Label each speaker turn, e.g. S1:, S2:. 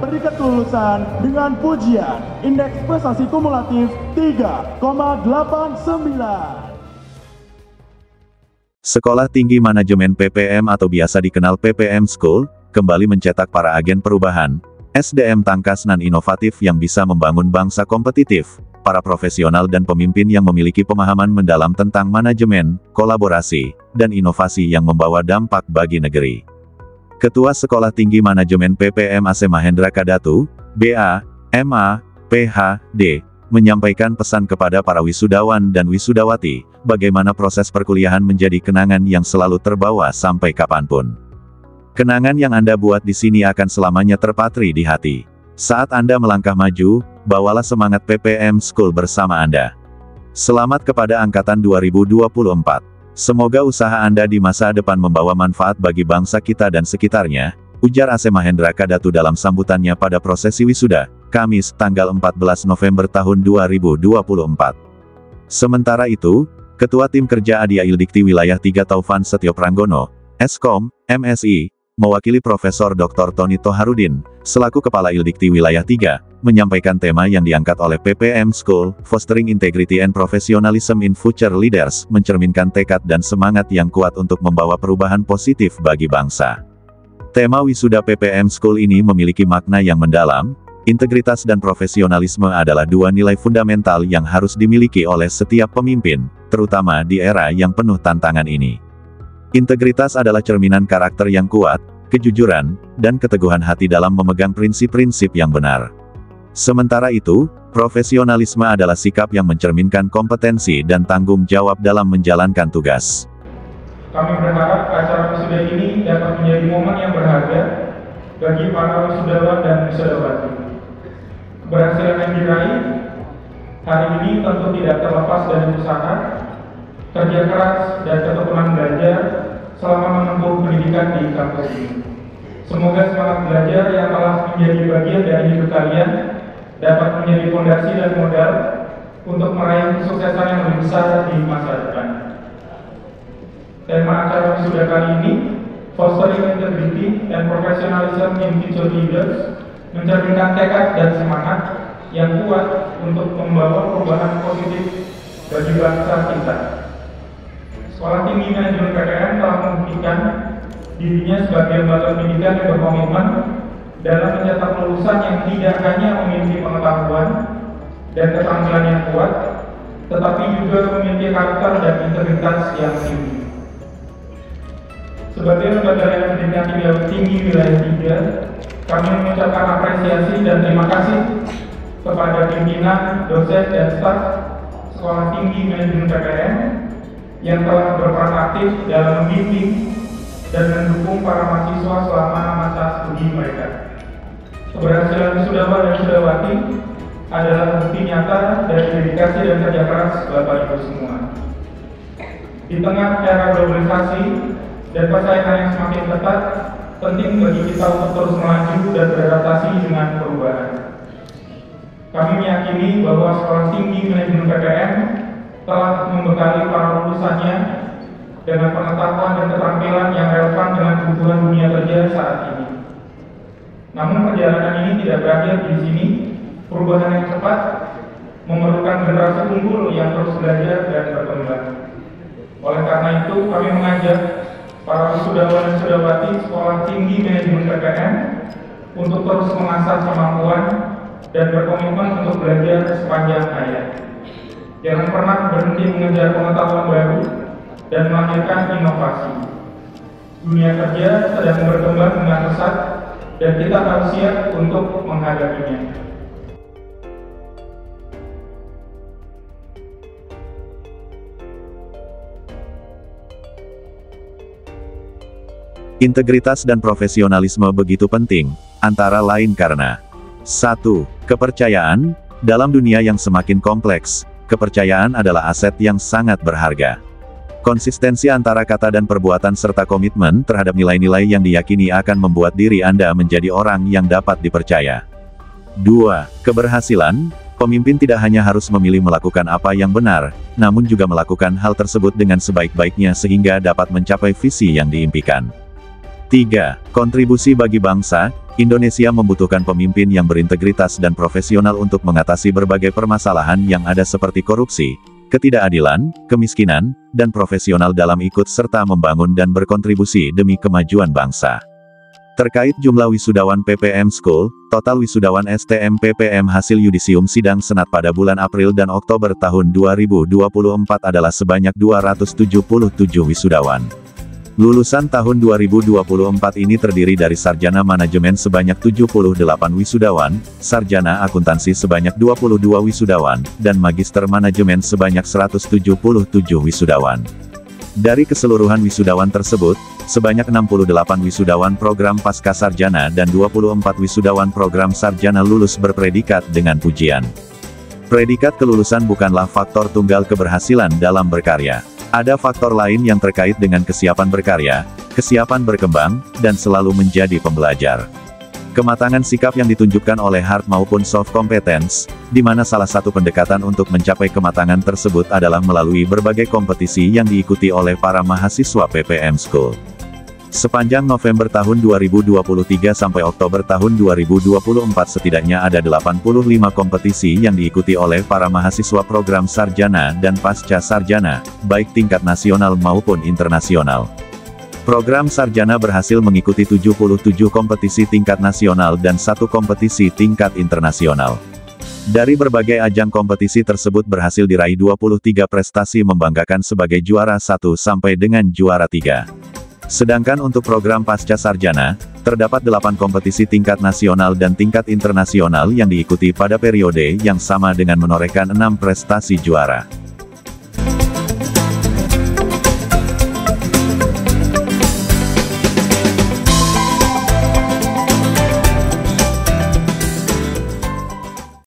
S1: peringkat kelulusan dengan pujian indeks prestasi kumulatif 3,89.
S2: Sekolah Tinggi Manajemen PPM atau biasa dikenal PPM School, kembali mencetak para agen perubahan, SDM tangkas dan inovatif yang bisa membangun bangsa kompetitif, para profesional dan pemimpin yang memiliki pemahaman mendalam tentang manajemen, kolaborasi, dan inovasi yang membawa dampak bagi negeri. Ketua Sekolah Tinggi Manajemen PPM AC Mahendra Kadatu, BA, MA, PhD, menyampaikan pesan kepada para wisudawan dan wisudawati, bagaimana proses perkuliahan menjadi kenangan yang selalu terbawa sampai kapanpun. Kenangan yang Anda buat di sini akan selamanya terpatri di hati. Saat Anda melangkah maju, bawalah semangat PPM School bersama Anda. Selamat kepada Angkatan 2024. Semoga usaha Anda di masa depan membawa manfaat bagi bangsa kita dan sekitarnya, ujar AC Mahendra Kadatu dalam sambutannya pada prosesi wisuda, Kamis, tanggal 14 November tahun 2024. Sementara itu, Ketua Tim Kerja Adia Ildikti Wilayah 3 Taufan Setio Pranggono, Eskom, MSI, mewakili Profesor Dr. Tony Toharudin, selaku Kepala Ildikti Wilayah 3, menyampaikan tema yang diangkat oleh PPM School, Fostering Integrity and Professionalism in Future Leaders, mencerminkan tekad dan semangat yang kuat untuk membawa perubahan positif bagi bangsa. Tema wisuda PPM School ini memiliki makna yang mendalam. Integritas dan profesionalisme adalah dua nilai fundamental yang harus dimiliki oleh setiap pemimpin, terutama di era yang penuh tantangan ini. Integritas adalah cerminan karakter yang kuat, kejujuran, dan keteguhan hati dalam memegang prinsip-prinsip yang benar. Sementara itu, profesionalisme adalah sikap yang mencerminkan kompetensi dan tanggung jawab dalam menjalankan tugas.
S3: Kami berharap acara wisuda ini dapat menjadi momen yang berharga bagi para wisudawan dan wisudawati. Keberhasilan yang diraih hari ini tentu tidak terlepas dari usaha, kerja keras, dan ketekunan belajar selama menempuh pendidikan di kampus ini. Semoga semangat belajar yang telah menjadi bagian dari hidup kalian dapat menjadi fondasi dan modal untuk meraih kesuksesan yang lebih besar di masa depan. Tema acara wisuda kali ini, Fostering Integrity and Professionalism in Future Leaders, mencerminkan tekad dan semangat yang kuat untuk membawa perubahan positif bagi bangsa kita. Sekolah Tinggi Manajemen PPM telah membuktikan dirinya sebagai lembaga pendidikan yang berkomitmen dalam mencetak lulusan yang tidak hanya memiliki pengetahuan dan keterampilan yang kuat, tetapi juga memiliki karakter dan integritas yang tinggi. Sebagai lembaga pendidikan tinggi wilayah 3, kami mengucapkan apresiasi dan terima kasih kepada pimpinan, dosen, dan staf Sekolah Tinggi Manajemen PPM yang telah berperan aktif dalam membimbing dan mendukung para mahasiswa selama masa studi mereka. Keberhasilan wisudawan dan wisudawati adalah bukti nyata dari dedikasi dan kerja keras Bapak Ibu semua. Di tengah era globalisasi dan persaingan yang semakin ketat, penting bagi kita untuk terus melaju dan beradaptasi dengan perubahan. Kami meyakini bahwa Sekolah Tinggi Manajemen PPM telah membekali para lulusannya dengan pengetahuan dan keterampilan yang relevan dengan kebutuhan dunia kerja saat ini. Namun perjalanan ini tidak berakhir di sini. Perubahan yang cepat memerlukan generasi unggul yang terus belajar dan berkembang. Oleh karena itu, kami mengajak para wisudawan dan wisudawati Sekolah Tinggi Manajemen PPM untuk terus mengasah kemampuan dan berkomitmen untuk belajar sepanjang hayat. Jangan pernah berhenti mengejar pengetahuan baru dan melahirkan inovasi. Dunia kerja sedang berkembang dengan pesat dan kita harus siap untuk menghadapinya.
S2: Integritas dan profesionalisme begitu penting, antara lain karena 1. Kepercayaan. Dalam dunia yang semakin kompleks, kepercayaan adalah aset yang sangat berharga. Konsistensi antara kata dan perbuatan serta komitmen terhadap nilai-nilai yang diyakini akan membuat diri Anda menjadi orang yang dapat dipercaya. 2. Keberhasilan. Pemimpin tidak hanya harus memilih melakukan apa yang benar, namun juga melakukan hal tersebut dengan sebaik-baiknya sehingga dapat mencapai visi yang diimpikan. 3. Kontribusi bagi bangsa. Indonesia membutuhkan pemimpin yang berintegritas dan profesional untuk mengatasi berbagai permasalahan yang ada seperti korupsi, ketidakadilan, kemiskinan, dan profesional dalam ikut serta membangun dan berkontribusi demi kemajuan bangsa. Terkait jumlah wisudawan PPM School, total wisudawan STM PPM hasil yudisium sidang Senat pada bulan April dan Oktober tahun 2024 adalah sebanyak 277 wisudawan. Lulusan tahun 2024 ini terdiri dari sarjana manajemen sebanyak 78 wisudawan, sarjana akuntansi sebanyak 22 wisudawan, dan magister manajemen sebanyak 177 wisudawan. Dari keseluruhan wisudawan tersebut, sebanyak 68 wisudawan program pasca sarjana dan 24 wisudawan program sarjana lulus berpredikat dengan pujian. Predikat kelulusan bukanlah faktor tunggal keberhasilan dalam berkarya. Ada faktor lain yang terkait dengan kesiapan berkarya, kesiapan berkembang, dan selalu menjadi pembelajar. Kematangan sikap yang ditunjukkan oleh hard maupun soft competence, di mana salah satu pendekatan untuk mencapai kematangan tersebut adalah melalui berbagai kompetisi yang diikuti oleh para mahasiswa PPM School. Sepanjang November tahun 2023 sampai Oktober tahun 2024 setidaknya ada 85 kompetisi yang diikuti oleh para mahasiswa program sarjana dan pasca sarjana, baik tingkat nasional maupun internasional. Program sarjana berhasil mengikuti 77 kompetisi tingkat nasional dan 1 kompetisi tingkat internasional. Dari berbagai ajang kompetisi tersebut berhasil diraih 23 prestasi membanggakan sebagai juara 1 sampai dengan juara 3. Sedangkan untuk program pasca sarjana, terdapat 8 kompetisi tingkat nasional dan tingkat internasional yang diikuti pada periode yang sama dengan menorehkan 6 prestasi juara.